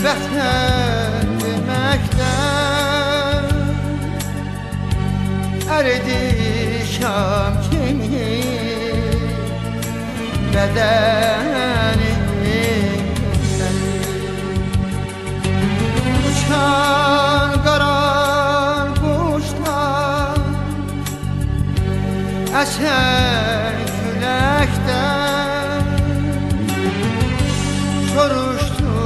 Vətən deməkdən əridi şam kimi bədənimdən. Uçan qara quşlar əsən küləkdən soruşdu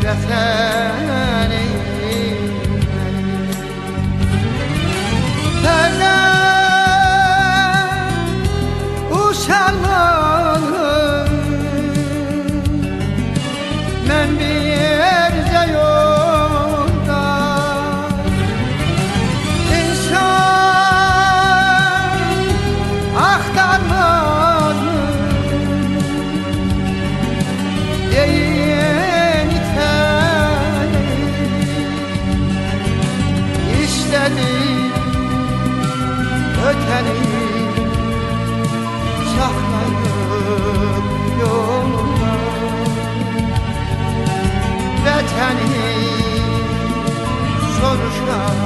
vətənim. Senden uçanlarım mən bircə yolda insan axtarmadım deyim öteni saxlayıb yolda vətəni soruşar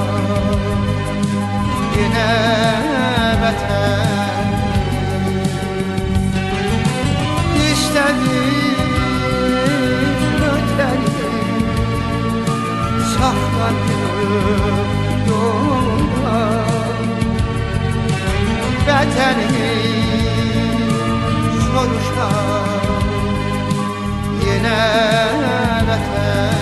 yenə vətən. İstədim ötəni saxlayıb yolda vətəni soruşar yenə vətən.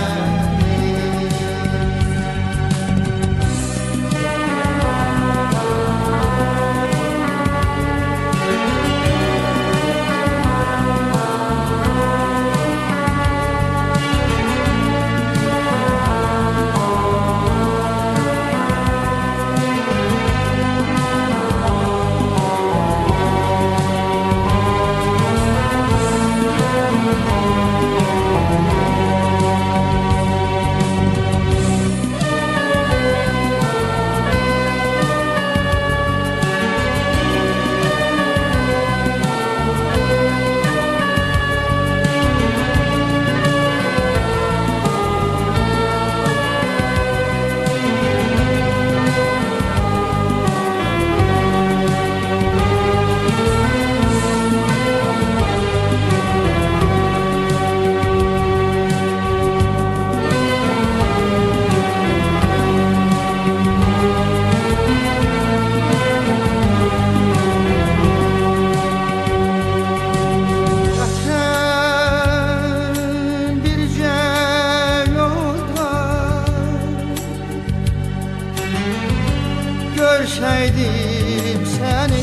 Görseydim seni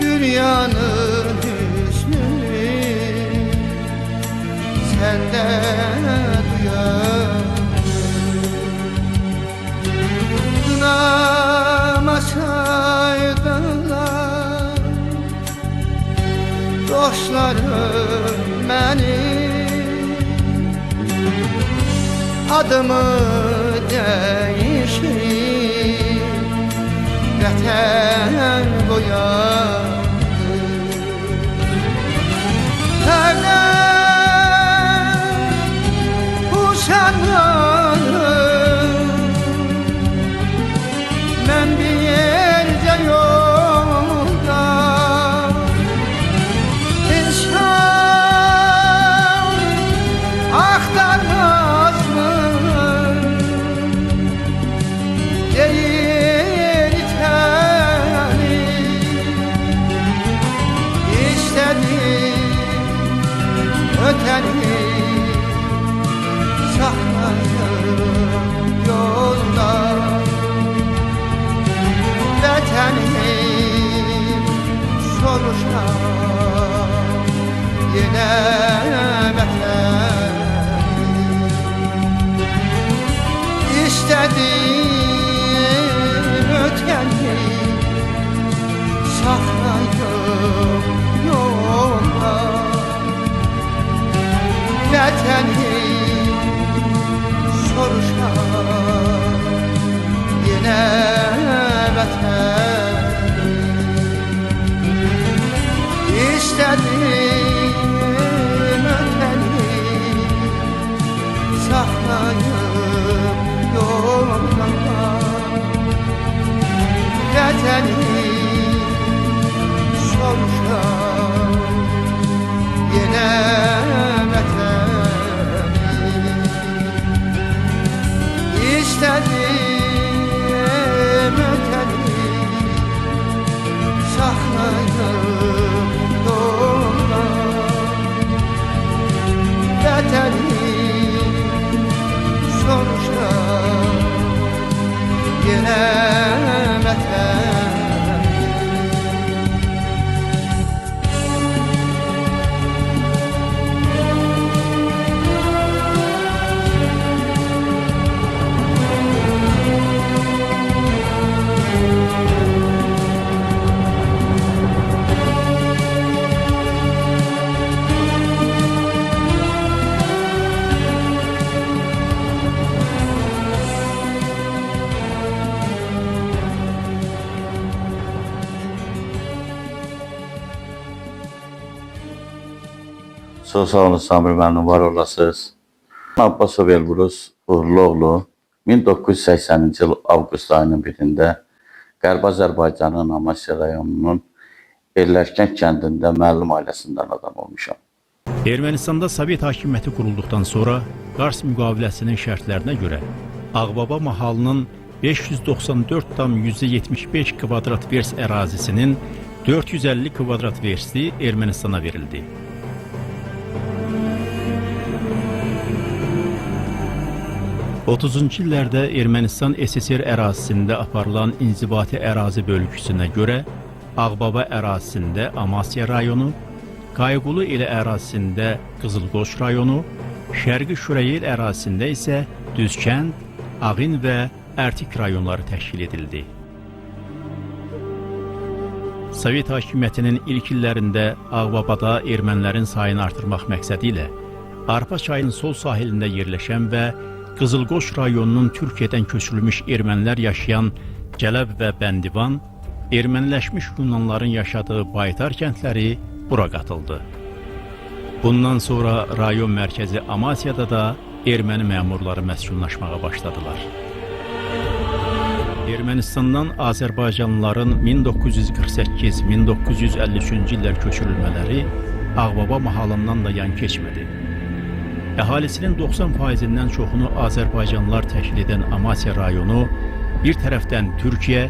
dünyanın hüsnünü sende duyardım. Kınamasaydılar dostlarım beni, adımı değişip vətən qoyardı. Hərdən bu sənlərim mən bir yerdə yolda insan axtarmaz mı değil təni. İstədim ötəni saxlayım yolda, vətəni soruşam yenə vətəni. İstədim ötəni saxlayım yolda, vətəni soruşam yenə vətəni. İstədim ötəni saxlayım yolda, vətəni soruşam yenə vətəni. İstədim ötəni saxlayım yolda, vətəni soruşam yenə vətəni. Sağ olun Samir müəllim, var olasınız. Abbasov Elbrus Uğurluoğlu 1980-ci il avqust ayının birində Qərbi Azərbaycanın Amasya rayonunun Erlərkən kəndində müəllim ailəsindən adam olmuşam. Ermənistanda Sovet hakimiyyəti qurulduqdan sonra Qars müqaviləsinin şərtlərinə görə Ağbaba mahalının 594,75 kvadrat vers ərazisinin 450 kvadrat versi Ermənistana verildi. 30-cu illərdə Ermənistan SSR ərazisində aparılan inzibati ərazi bölgüsünə görə Ağbaba ərazisində Amasya rayonu, Qayğulu elə ərazisində Qızılqoş rayonu, Şərqi Şürəyil ərazisində isə Düzkənd, Ağin və Ərtik rayonları təşkil edildi. Sovet hakimiyyətinin ilk illərində Ağbabada ermənilərin sayını artırmaq məqsədi ilə Arpa çayının sol sahilində yerləşən və Qızılqoş rayonunun Türkiyədən köçürülmüş ermənilər yaşayan Gələb və Bəndivan, erməniləşmiş Yunanların yaşadığı Baytar kəndləri bura qatıldı. Bundan sonra rayon mərkəzi Amasyada da erməni məmurları məskunlaşmağa başladılar. Ermənistandan Azərbaycanlıların 1948-1953-cü illər köçürülmələri Ağbaba mahalından da yan keçmədi. Əhalisinin 90%-dən çoxunu Azərbaycanlılar təşkil edən Amasya rayonu bir tərəfdən Türkiyə,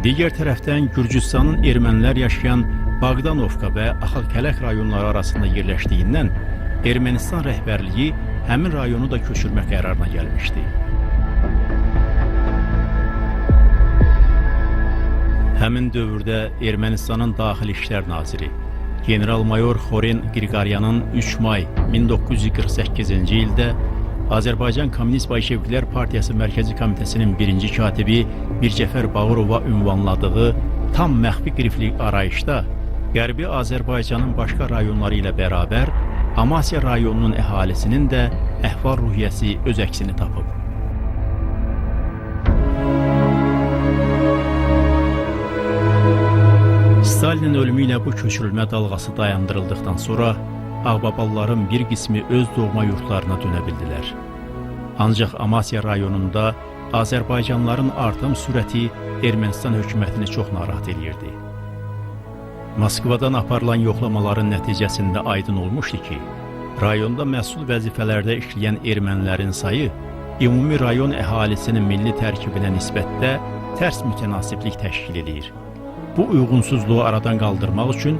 digər tərəfdən Gürcüstanın ermənilər yaşayan Bağdanovka və Axalkələk rayonları arasında yerləşdiyindən Ermənistan rəhbərliyi həmin rayonu da köçürmək qərarına gəlmişdi. Həmin dövrdə Ermənistanın Daxili İşlər Naziri general-mayor Xoren Qriqoryanın 3 may 1948-ci ildə Azərbaycan Kommunist Bolşeviklər Partiyası Mərkəzi Komitəsinin birinci katibi Mircəfər Bağırova ünvanladığı tam məxfi qrifli arayışda Qərbi Azərbaycanın başqa rayonları ilə bərabər Amasya rayonunun əhalisinin də əhval-ruhiyyəsi öz əksini tapıb. Stalinin ölümü ilə bu köçürülmə dalğası dayandırıldıqdan sonra Ağbabalıların bir qismi öz doğma yurtlarına dönə bildilər. Ancaq Amasya rayonunda Azərbaycanlıların artım sürəti Ermənistan hökumətini çox narahat edirdi. Moskvadan aparılan yoxlamaların nəticəsində aydın olmuşdu ki, rayonda məsul vəzifələrdə işləyən ermənilərin sayı ümumi rayon əhalisinin milli tərkibinə nisbətdə tərs mütənasiblik təşkil edir. Bu uyğunsuzluğu aradan qaldırmaq üçün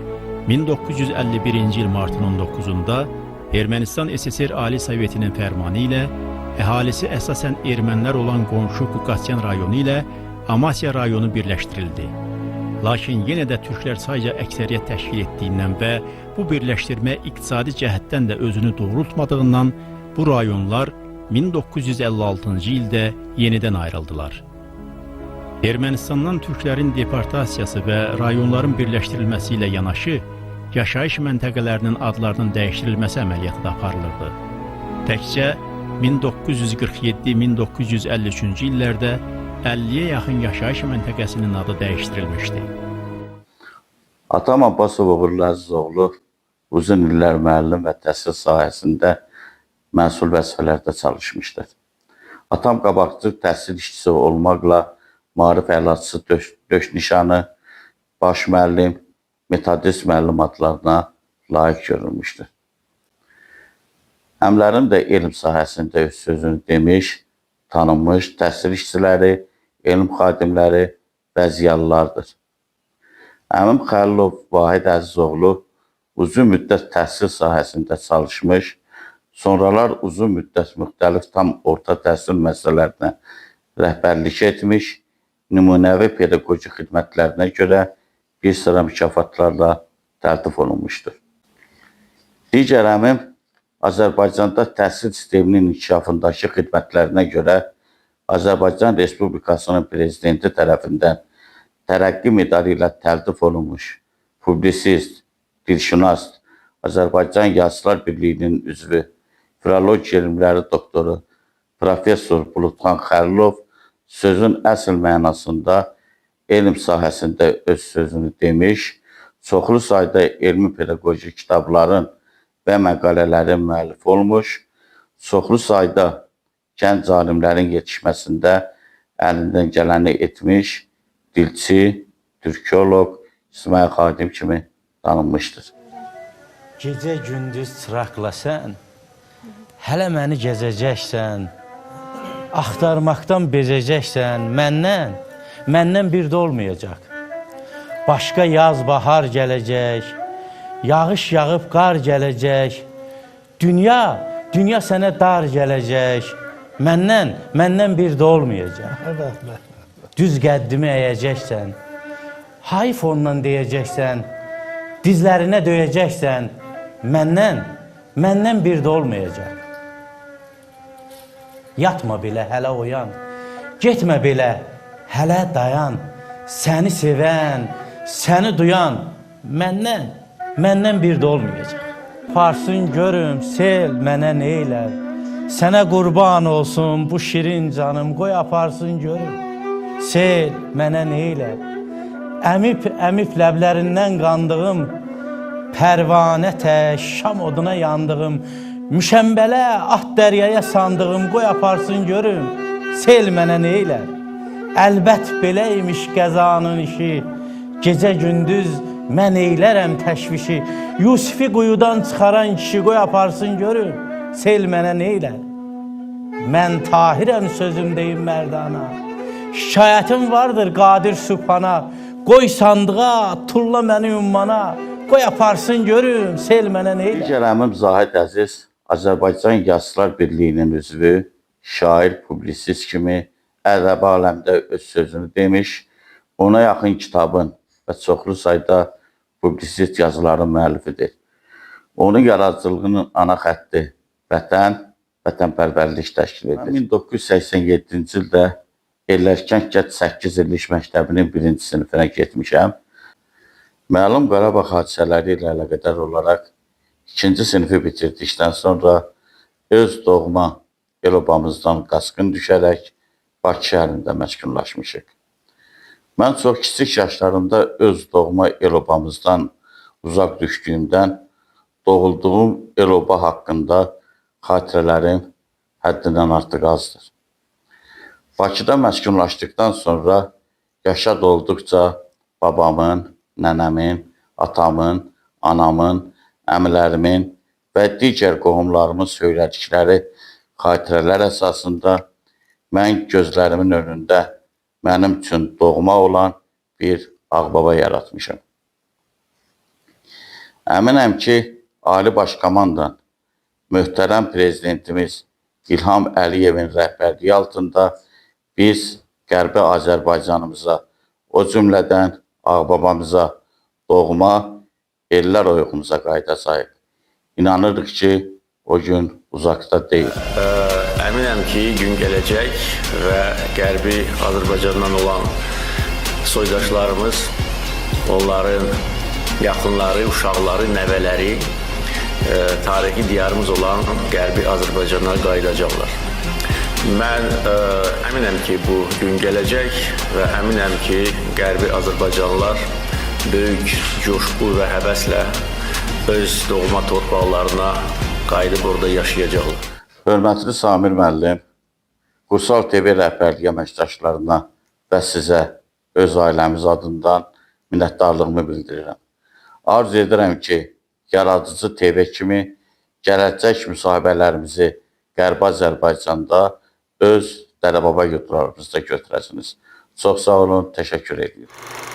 1951-ci il martın 19-da Ermənistan SSR Ali Sovetinin fərmanı ilə əhalisi əsasən ermənilər olan qonşu Qukasyan rayonu ilə Amasya rayonu birləşdirildi. Lakin yenə də türklər sayca əksəriyyət təşkil etdiyindən və bu birləşdirmə iqtisadi cəhətdən də özünü doğrultmadığından bu rayonlar 1956-cı ildə yenidən ayrıldılar. Ermənistandan türklərin deportasiyası və rayonların birləşdirilməsi ilə yanaşı, yaşayış məntəqələrinin adlarının dəyişdirilməsi əməliyyatı da aparılırdı. Təkcə 1947-1953-cü illərdə 50-yə yaxın yaşayış məntəqəsinin adı dəyişdirilmişdi. Atam Abbasov Uğurlu Əzizoğlu uzun illər müəllim və təhsil sahəsində məsul vəzifələrdə çalışmışdır. Atam qabaqcıl təhsil işçisi olmaqla Maarif əlaçısı döş nişanı, baş müəllim, metodist müəllim adlarına layiq görülmüşdür. Əmlərim də elm sahəsində öz sözünü demiş, tanınmış təhsil işçiləri, elm xadimləri və ziyalılardır. Əmim Xəlilov Vahid Əzizoğlu uzun müddət təhsil sahəsində çalışmış, sonralar uzun müddət müxtəlif tam orta təhsil məsələlərinə rəhbərlik etmiş, nümunəvi pedaqoji xidmətlərinə görə bir sıra mükafatlarla təltif olunmuşdur. Digər əmim Azərbaycanda təhsil sisteminin inkişafındakı xidmətlərinə görə Azərbaycan Respublikasının prezidenti tərəfindən tərəqqi medalı ilə təltif olunmuş publisist, dilşünas, Azərbaycan Yazıçılar Birliyinin üzvü, filologiya elmləri doktoru Profesor Buludxan Xəlilov sözün əsl mənasında elm sahəsində öz sözünü demiş, çoxlu sayda elmi pedaqoji kitabların və məqalələrin müəllifi olmuş, çoxlu sayda gənc alimlərin yetişməsində əlindən gələni etmiş, dilçi, türkoloq, İsmail Xadim kimi tanınmışdır. Gecə gündüz çıraqla sən, hələ məni gəzəcəksən, axtarmaqdan bezəcəksən, məndən bir də olmayacaq. Başqa yaz, bahar gələcək, yağış yağıb qar gələcək, dünya sənə dar gələcək, məndən bir də olmayacaq. Düz qəddimi əyəcəksən, hayf ondan deyəcəksən, dizlərinə döyəcəksən, məndən bir də olmayacaq. Yatma belə, hələ oyan, getmə belə, hələ dayan, səni sevən, səni duyan, məndən bir də olmayacaq. Parsın görüm, sel mənə neylər, sənə qurban olsun bu şirin canım, qoy aparsın görüm, sel mənə neylər. Əmip ləblərindən qandığım, pərvanə tək, şam oduna yandığım, müşəmbələ, at dəryaya sandığım, qoy aparsın görüm, sel mənə neylər. Əlbət beləymiş qəzanın işi, gecə gündüz mən eylərəm təşvişi. Yusifi quyudan çıxaran kişi, qoy aparsın görüm, sel mənə neylər. Mən tahirəm sözümdeyim mərdana, şikayətim vardır qadir Sübhana, qoy sandığa, tulla məni ümmana, qoy aparsın görüm, sel mənə neylər. Digər əmim Zahid Əziz Azərbaycan Yazıçılar Birliyinin üzvü, şair, publisist kimi ədəbi aləmdə öz sözünü demiş, Ona yaxın kitabın və çoxlu sayda publisist yazıların müəllifidir. Onun yaradıcılığının ana xətti vətən, vətənpərvərlik təşkil edir. 1987-ci ildə Ellərkənd Gəncə 8 illik məktəbinin 1-ci sinifinə getmişəm. Məlum Qarabağ hadisələri ilə əlaqədar olaraq 2-ci sinifi bitirdikdən sonra öz doğma el-obamızdan qaçqın düşərək Bakı şəhərində məskunlaşmışıq. Mən çox kiçik yaşlarımda öz doğma el-obamızdan uzaq düşdüyümdən doğulduğum el-oba haqqında xatirələrim həddindən artıq azdır. Bakıda məskunlaşdıqdan sonra yaşa dolduqca babamın, nənəmin, atamın, anamın, əmilərimin və digər qohumlarımın söylədikləri xatirələr əsasında mən gözlərimin önündə mənim üçün doğma olan bir ağbaba yaratmışam. Əminəm ki, Ali Başkomandan möhtərəm prezidentimiz İlham Əliyevin rəhbərliyi altında biz Qərbi Azərbaycanımıza, o cümlədən ağbabamıza, doğma ellər oyğumuza qayıdacaq. İnanırıq ki, o gün uzaqda deyil. Əminəm ki, gün gələcək və Qərbi Azərbaycandan olan soydaşlarımız, onların yaxınları, uşaqları, nəvələri tarixi diyarımız olan Qərbi Azərbaycanlara qayıdacaqlar. Mən əminəm ki, bu gün gələcək və əminəm ki, Qərbi Azərbaycanlılar böyük coşqu və həvəslə öz doğma torpaqlarına qayıdıb orada yaşayacaqlar. Hörmətli Samir müəllim, Qursal TV rəhbərliyi əməkdaşlarına və sizə öz ailəmiz adından minnətdarlığımı bildirirəm. Arzu edirəm ki, yaradıcı TV kimi gələcək müsahibələrimizi Qərbi Azərbaycanda öz dədə-baba yurdlarımızda götürəsiniz. Çox sağ olun, təşəkkür edirəm.